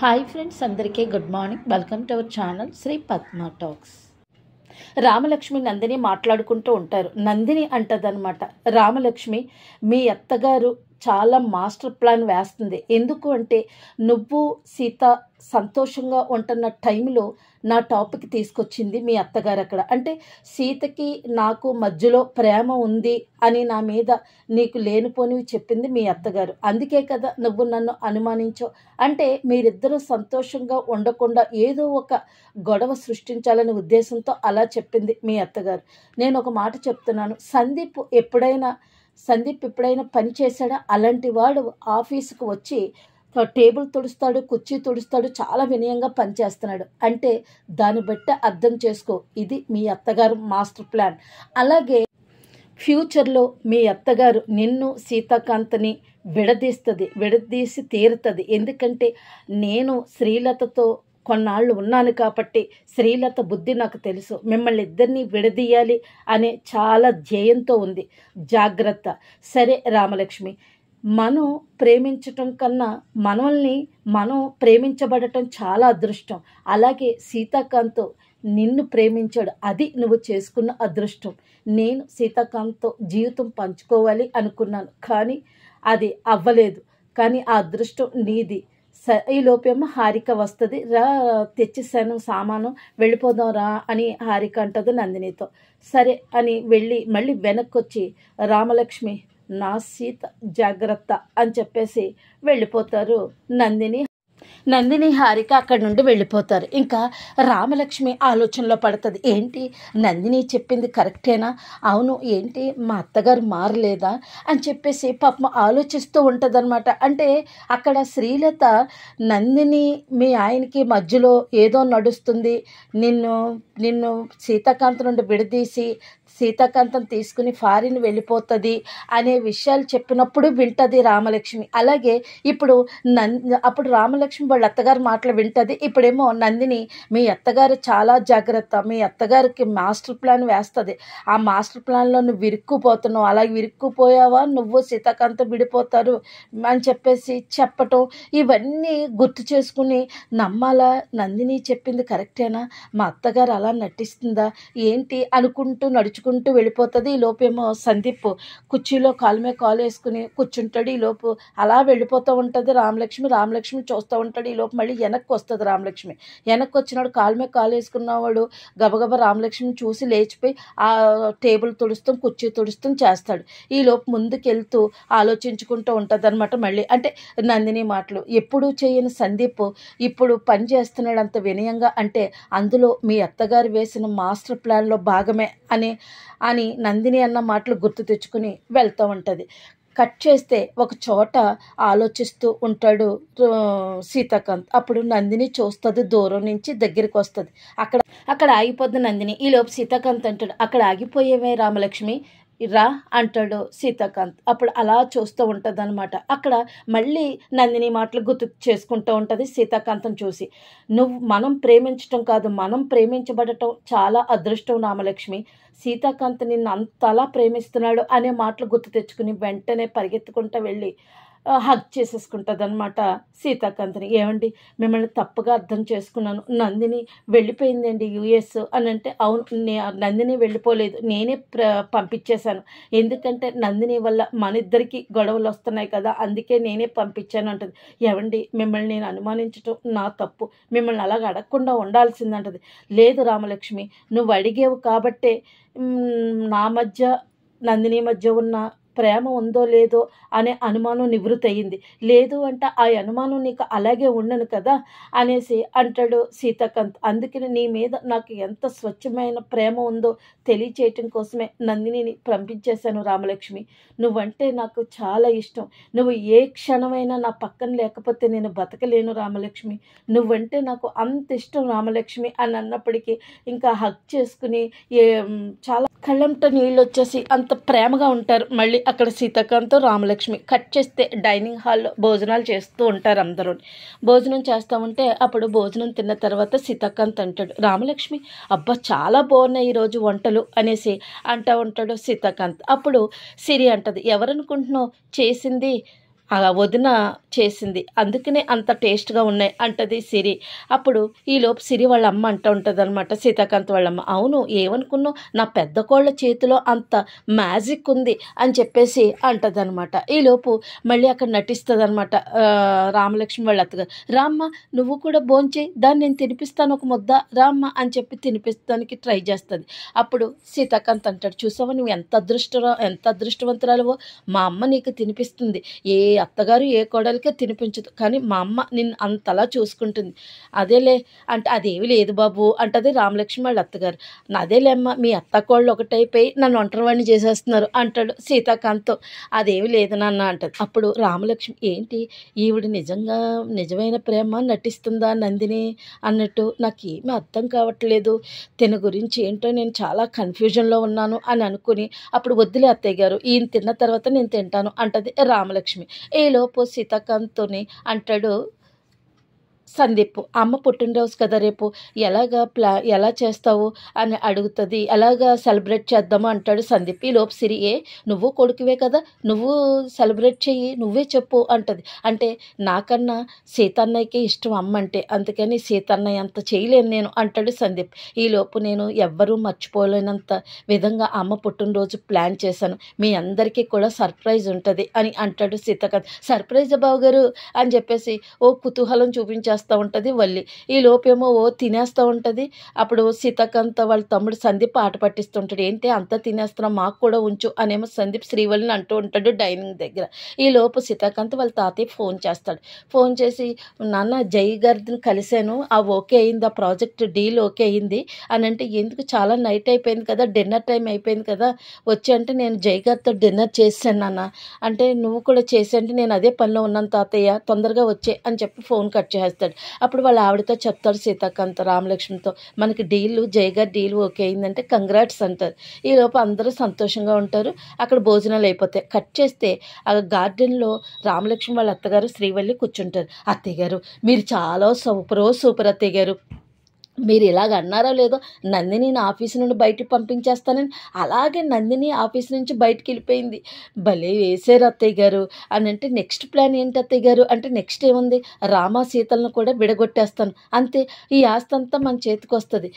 Hi friends, అందరికీ good morning. Welcome to our channel Sri Padma talks. Ramalakshmi Nandini మాట్లాడుకుంటూ ఉంటారు. నందిని అంటదనమాట, రామలక్ష్మి మీ అత్తగారు చాలా మాస్టర్ ప్లాన్ వేస్తుంది. ఎందుకు అంటే నువ్వు సీత సంతోషంగా ఉంటున్న టైంలో నా టాపిక్ తీసుకొచ్చింది మీ అత్తగారు. అక్కడ అంటే సీతకి నాకు మధ్యలో ప్రేమ ఉంది అని నా మీద నీకు లేనిపోనివి చెప్పింది మీ అత్తగారు. అందుకే కదా నువ్వు నన్ను అనుమానించావు. అంటే మీరిద్దరూ సంతోషంగా ఉండకుండా ఏదో ఒక గొడవ సృష్టించాలనే ఉద్దేశంతో అలా చెప్పింది మీ అత్తగారు. నేను ఒక మాట చెప్తున్నాను, సందీప్ ఎప్పుడైనా పని చేశాడా? అలాంటి వాడు ఆఫీసుకు వచ్చి టేబుల్ తుడుస్తాడు, కుర్చీ తుడుస్తాడు, చాలా వినయంగా పనిచేస్తున్నాడు. అంటే దాన్ని బట్టి అర్థం చేసుకో, ఇది మీ అత్తగారు మాస్టర్ ప్లాన్. అలాగే ఫ్యూచర్లో మీ అత్తగారు నిన్ను సీతాకాంత్ని విడదీసి తీరుతుంది. ఎందుకంటే నేను శ్రీలతతో కొన్నాళ్ళు ఉన్నాను కాబట్టి శ్రీలత బుద్ధి నాకు తెలుసు. మిమ్మల్ని ఇద్దరిని విడదీయాలి అనే చాలా ధ్యేయంతో ఉంది. జాగ్రత్త. సరే రామలక్ష్మి, మనం ప్రేమించటం కన్నా మనం ప్రేమించబడటం చాలా అదృష్టం. అలాగే సీతాకాంత్ నిన్ను ప్రేమించాడు, అది నువ్వు చేసుకున్న అదృష్టం. నేను సీతాకాంత్తో జీవితం పంచుకోవాలి అనుకున్నాను, కానీ అది అవ్వలేదు. కానీ ఆ అదృష్టం నీది. ఈ లోపేమో హారిక వస్తుంది, రా తెచ్చేసాను సామాను, వెళ్ళిపోదాం రా అని హారిక అంటుంది నందినితో. సరే అని వెళ్ళి మళ్ళీ వెనక్కి వచ్చి రామలక్ష్మి నా సీత జాగ్రత్త అని చెప్పేసి వెళ్ళిపోతారు నందిని హారిక అక్కడి నుండి వెళ్ళిపోతారు. ఇంకా రామలక్ష్మి ఆలోచనలో పడుతుంది, ఏంటి నందిని చెప్పింది కరెక్టేనా? అవును, ఏంటి మా అత్తగారు మారలేదా అని చెప్పేసి పాపం ఆలోచిస్తూ ఉంటుందన్నమాట. అంటే అక్కడ శ్రీలత నందిని మీ ఆయనకి మధ్యలో ఏదో నడుస్తుంది, నిన్ను సీతాకాంత్ నుండి విడదీసి సీతాకాంతం తీసుకుని ఫారిన్ వెళ్ళిపోతుంది అనే విషయాలు చెప్పినప్పుడు వింటది రామలక్ష్మి. అలాగే అప్పుడు రామలక్ష్మి వాళ్ళ అత్తగారు మాటలు వింటది. ఇప్పుడేమో నందిని మీ అత్తగారు చాలా జాగ్రత్త, మీ అత్తగారికి మాస్టర్ ప్లాన్ వేస్తుంది, ఆ మాస్టర్ ప్లాన్లో నువ్వు విరుక్కుపోతున్నావు, అలాగే విరుక్కుపోయావా నువ్వు సీతాకాంతం విడిపోతారు అని చెప్పేసి చెప్పటం, ఇవన్నీ గుర్తు చేసుకుని నమ్మాలా? నందిని చెప్పింది కరెక్టేనా? మా అత్తగారు అలా నటిస్తుందా ఏంటి అనుకుంటూ నడుచుకుంటూ వెళ్ళిపోతుంది. ఈ లోపేమో సందీప్ కుర్చీలో కాలు మీద కాలు వేసుకుని కూర్చుంటాడు. ఈ లోపు అలా వెళ్ళిపోతూ ఉంటుంది రామలక్ష్మి చూస్తూ ఉంటాడు. ఈ లోపు మళ్ళీ వెనక్కి వస్తుంది రామలక్ష్మి. వెనక్కి వచ్చినాడు, కాలు మీద కాలు వేసుకున్నవాడు గబగబా రామలక్ష్మిని చూసి లేచిపోయి ఆ టేబుల్ తుడుస్తాం, కుర్చీ తుడుస్తాం చేస్తాడు. ఈ లోపు ముందుకెళ్తూ ఆలోచించుకుంటూ ఉంటుంది అనమాట. మళ్ళీ అంటే నందిని మాటలు ఎప్పుడూ చేయని సందీప్ ఇప్పుడు పని చేస్తున్నాడు అంత వినయంగా. అంటే అందులో మీ అత్తగారు వేసిన మాస్టర్ ప్లాన్లో భాగమే అని నందిని అన్న మాటలు గుర్తు తెచ్చుకుని వెళ్తూ ఉంటుంది. కట్ చేస్తే ఒక చోట ఆలోచిస్తూ ఉంటాడు సీతాకాంత్. అప్పుడు నందిని చూస్తుంది, దూరం నుంచి దగ్గరికి వస్తుంది. అక్కడ ఆగిపోద్ది నందిని. ఈ లోపు సీతాకాంత్ అంటాడు, అక్కడ ఆగిపోయేవే రామలక్ష్మి, రా అంటాడు సీతాకాంత్. అప్పుడు అలా చూస్తూ ఉంటుంది అనమాట. అక్కడ మళ్ళీ నందిని మాటలు గుర్తు చేసుకుంటూ ఉంటుంది సీతాకాంతం చూసి. మనం ప్రేమించటం కాదు, మనం ప్రేమించబడటం చాలా అదృష్టం రామలక్ష్మి. సీతాకాంత్ నిన్ను అంతలా ప్రేమిస్తున్నాడు అనే మాటలు గుర్తు తెచ్చుకుని వెంటనే పరిగెత్తుకుంటూ వెళ్ళి హగ్ చేసేసుకుంటుంది అనమాట సీతాకాంత్ని. ఏమండి, మిమ్మల్ని తప్పుగా అర్థం చేసుకున్నాను, నందిని వెళ్ళిపోయిందండి యుఎస్ అని అంటే, అవును నందిని వెళ్ళిపోలేదు, నేనే పంపించేశాను. ఎందుకంటే నందిని వల్ల మన ఇద్దరికి గొడవలు వస్తున్నాయి కదా, అందుకే నేనే పంపించాను అంటది. ఏమండి, మిమ్మల్ని నేను అనుమానించటం నా తప్పు, మిమ్మల్ని అలాగ అడగకుండా ఉండాల్సిందంటది. లేదు రామలక్ష్మి, నువ్వు అడిగేవు కాబట్టే నా మధ్య నందిని మధ్య ఉన్న ప్రేమ ఉందో లేదో అనే అనుమానం నివృత్తి అయ్యింది. లేదు అంటే ఆ అనుమానం నీకు అలాగే ఉండను కదా అనేసి అంటాడు సీతాకాంత్. అందుకని నీ మీద నాకు ఎంత స్వచ్ఛమైన ప్రేమ ఉందో తెలియచేయటం కోసమే నందినిని పంపించేశాను రామలక్ష్మి. నువ్వంటే నాకు చాలా ఇష్టం, నువ్వు ఏ క్షణమైనా నా పక్కన లేకపోతే నేను బతకలేను రామలక్ష్మి, నువ్వంటే నాకు అంత ఇష్టం రామలక్ష్మి అని అన్నప్పటికీ ఇంకా హగ్ చేసుకుని చాలా కళ్ళంట నీళ్ళు వచ్చేసి అంత ప్రేమగా ఉంటారు. మళ్ళీ అక్కడ సీతాకాంత్ రామలక్ష్మి కట్ చేస్తే డైనింగ్ హాల్లో భోజనాలు చేస్తూ ఉంటారు అందరూ. భోజనం చేస్తూ ఉంటే అప్పుడు భోజనం తిన్న తర్వాత సీతాకాంత్ అంటాడు, రామలక్ష్మి అబ్బా చాలా బాగున్నాయి ఈరోజు వంటలు అనేసి అంటూ ఉంటాడు సీతాకాంత్. అప్పుడు సిరి అంటది, ఎవరనుకుంటున్నావు చేసింది ఆ వదిన చేసింది, అందుకనే అంత టేస్ట్గా ఉన్నాయి అంటది సిరి. అప్పుడు ఈలోపు సిరి వాళ్ళ అమ్మ అంటూ ఉంటుంది అనమాట, సీతాకాంత్ వాళ్ళమ్మ. అవును, ఏమనుకున్నావు, నా పెద్ద కోళ్ళ చేతిలో అంత మ్యాజిక్ ఉంది అని చెప్పేసి అంటది అనమాట. ఈలోపు మళ్ళీ అక్కడ నటిస్తుంది అనమాట రామలక్ష్మి వాళ్ళ అత్తగారు. రామ్మ, నువ్వు కూడా భోంచేయి, దాన్ని నేను తినిపిస్తాను ఒక ముద్ద, రామ్మ అని చెప్పి తినిపిస్తానికి ట్రై చేస్తుంది. అప్పుడు సీతాకాంత్ అంటాడు, చూసావా నువ్వు ఎంత అదృష్టవంతురాలువో, మా అమ్మ నీకు తినిపిస్తుంది. ఏ అత్తగారు ఏ కోడలికే తినిపించదు, కానీ మా అమ్మ నిన్ను అంతలా చూసుకుంటుంది. అదేలే అంటే, అదేమి లేదు బాబు అంటది రామలక్ష్మి వాళ్ళ అత్తగారు. అదేలేమ్మ, మీ అత్త కోళ్ళు ఒకటైపోయి నన్ను ఒంటరివాణ్ణి చేసేస్తున్నారు అంటాడు సీతాకాంత్తో. అదేమి లేదు నాన్న అంటది. అప్పుడు రామలక్ష్మి, ఏంటి ఈవిడ నిజమైన ప్రేమ నటిస్తుందా నందిని అన్నట్టు నాకేమీ అర్థం కావట్లేదు, తిన గురించి ఏంటో నేను చాలా కన్ఫ్యూజన్లో ఉన్నాను అని అనుకుని, అప్పుడు వద్దులే అత్తయ్య గారు, ఈయన తిన్న తర్వాత నేను తింటాను అంటది రామలక్ష్మి. ఈలోపు సీతాకాంత్తోని అంటాడు సందీప్, అమ్మ పుట్టినరోజు కదా రేపు, ఎలా చేస్తావు అని అడుగుతుంది. ఎలాగా సెలబ్రేట్ చేద్దాము అంటాడు సందీప్. ఈలోపు సిరి, నువ్వు కొడుకువే కదా, నువ్వు సెలబ్రేట్ చెయ్యి, నువ్వే చెప్పు అంటది. అంటే నాకన్నా సీతన్నయ్యకి ఇష్టం అమ్మ అంటే, అందుకని సీతన్నయ్య అంత చేయలేను నేను అంటాడు సందీప్. ఈలోపు నేను ఎవ్వరూ మర్చిపోలేనంత విధంగా అమ్మ పుట్టినరోజు ప్లాన్ చేశాను, మీ అందరికీ కూడా సర్ప్రైజ్ ఉంటుంది అని అంటాడు సీతాకాంత్. సర్ప్రైజ్ బావగారు అని చెప్పేసి ఓ కుతూహలం చూపించేస్తాను ఉంటుంది వల్లి. ఈ లోపేమో తినేస్తూ ఉంటుంది. అప్పుడు సీతాకాంత్ వాళ్ళ తమ్ముడు సందీప్ ఆట పట్టిస్తుంటాడు, ఏంటి అంతా తినేస్తున్నాం, మాకు కూడా ఉంచు అనేమో సందీప్ శ్రీవల్లిని అంటూ ఉంటాడు డైనింగ్ దగ్గర. ఈ లోపు సీతాకాంత్ వాళ్ళ తాతయ్య ఫోన్ చేస్తాడు. ఫోన్ చేసి, నాన్న జై గారిని కలిశాను, ఓకే అయింది, ఆ ప్రాజెక్ట్ డీల్ ఓకే అయింది అని అంటే, ఎందుకు చాలా నైట్ అయిపోయింది కదా, డిన్నర్ టైం అయిపోయింది కదా, వచ్చి అంటే నేను జై గారితో డిన్నర్ చేశాను నాన్న అంటే, నువ్వు కూడా చేసి అంటే, నేను అదే పనిలో ఉన్నాను తాతయ్య, తొందరగా వచ్చే అని చెప్పి ఫోన్ కట్ చేస్తాడు. అప్పుడు వాళ్ళ ఆవిడతో చెప్తాడు సీతాకాంత్ రామలక్ష్మితో, మనకి జై గారి డీల్ ఓకే అయిందంటే కంగ్రాట్స్ అంటారు. ఈలోపు అందరూ సంతోషంగా ఉంటారు. అక్కడ భోజనాలు అయిపోతాయి. కట్ చేస్తే ఆ గార్డెన్లో రామలక్ష్మి వాళ్ళ అత్తగారు శ్రీవల్లి కూర్చుంటారు. అత్తయ్య గారు, మీరు చాలా సూపర్ అత్తయ్య గారు, మీరు ఇలాగ అన్నారో లేదో, నందిని ఆఫీస్ నుండి బయటికి పంపించేస్తానని అలాగే నందిని ఆఫీస్ నుంచి బయటికి వెళ్ళిపోయింది, భలే వేసారు అత్తయ్య గారు అని అంటే, నెక్స్ట్ ప్లాన్ ఏంటి అత్తయ్య గారు అంటే, నెక్స్ట్ ఏముంది, రామ సీతలను కూడా విడగొట్టేస్తాను అంతే, ఈ ఆస్తి అంతా మన చేతికి వస్తుంది,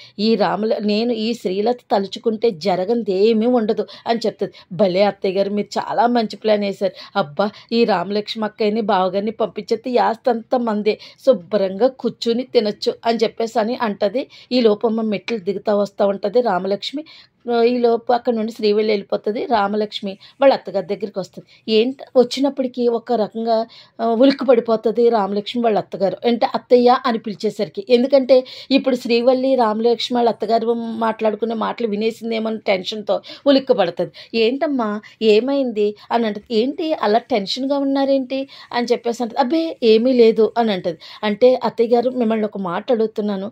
నేను ఈ శ్రీలత తలుచుకుంటే జరగనిది ఏమీ ఉండదు అని చెప్తుంది. భలే అత్తయ్య గారు, మీరు చాలా మంచి ప్లాన్ వేశారు, అబ్బా ఈ రామలక్ష్మి అక్కయ్యని బావగారిని పంపించేస్తే ఈ ఆస్తి అంతా మందే, శుభ్రంగా కూర్చుని తినొచ్చు అని చెప్పేసి అని అంటారు. ఈ లోపమ్మ మెట్లు దిగుతా వస్తూ ఉంటుంది రామలక్ష్మి. ఈ లోపు అక్కడ నుండి శ్రీవల్లి వెళ్ళిపోతుంది. రామలక్ష్మి వాళ్ళ అత్తగారి దగ్గరికి వస్తుంది. వచ్చినప్పటికీ ఒక రకంగా ఉలిక్కి పడిపోతుంది రామలక్ష్మి వాళ్ళ అత్తగారు, అంటే అత్తయ్య అని పిలిచేసరికి. ఎందుకంటే ఇప్పుడు శ్రీవల్లి రామలక్ష్మి వాళ్ళ అత్తగారు మాట్లాడుకునే మాటలు వినేసిందేమని టెన్షన్తో ఉలిక్కి పడుతుంది. ఏంటమ్మా ఏమైంది అని అంటది. ఏంటి అలా టెన్షన్గా ఉన్నారేంటి అని చెప్పేసి అంటది. అబ్బే ఏమీ లేదు అని అంటది. అంటే అత్తయ్య గారు, మిమ్మల్ని ఒక మాట అడుగుతున్నాను,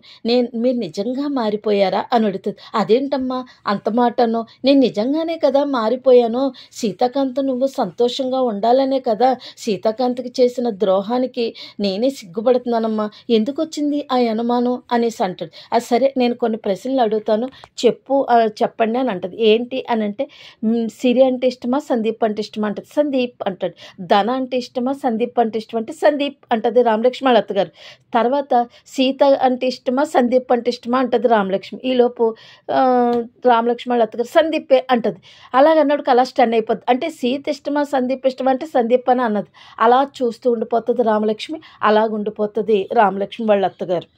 మీరు నిజంగా మారిపోయారా అని అడుగుతుంది. అదేంటమ్మా అంత మాట అన్నో, నేను నిజంగానే కదా మారిపోయాను, సీతాకాంత్ నువ్వు సంతోషంగా ఉండాలనే కదా, సీతాకాంత్కి చేసిన ద్రోహానికి నేనే సిగ్గుపడుతున్నానమ్మా, ఎందుకు వచ్చింది ఆ అనుమానం అనేసి అంటాడు. అది సరే, నేను కొన్ని ప్రశ్నలు అడుగుతాను, చెప్పండి అని అంటది. ఏంటి అని అంటే, సిరి అంటే ఇష్టమా సందీప్ అంటే ఇష్టమా అంటది. సందీప్ అంటాడు. ధన అంటే ఇష్టమా సందీప్ అంటే ఇష్టం అంటే సందీప్ అంటది రామలక్ష్మి వాళ్ళ అత్తగారు. తర్వాత సీత అంటే ఇష్టమా సందీప్ అంటే ఇష్టమా అంటది రామలక్ష్మి. ఈలోపు రామలక్ష్మి వాళ్ళ అత్తగారు సందీపే అంటది. అలాగన్నప్పుడు అలా స్టన్ అయిపోద్ది. అంటే సీత ఇష్టమా సందీప్ ఇష్టమా అంటే సందీప్ అని అన్నది. అలా చూస్తూ ఉండిపోతుంది రామలక్ష్మి. అలాగుండిపోతుంది రామలక్ష్మి వాళ్ళ అత్తగారు.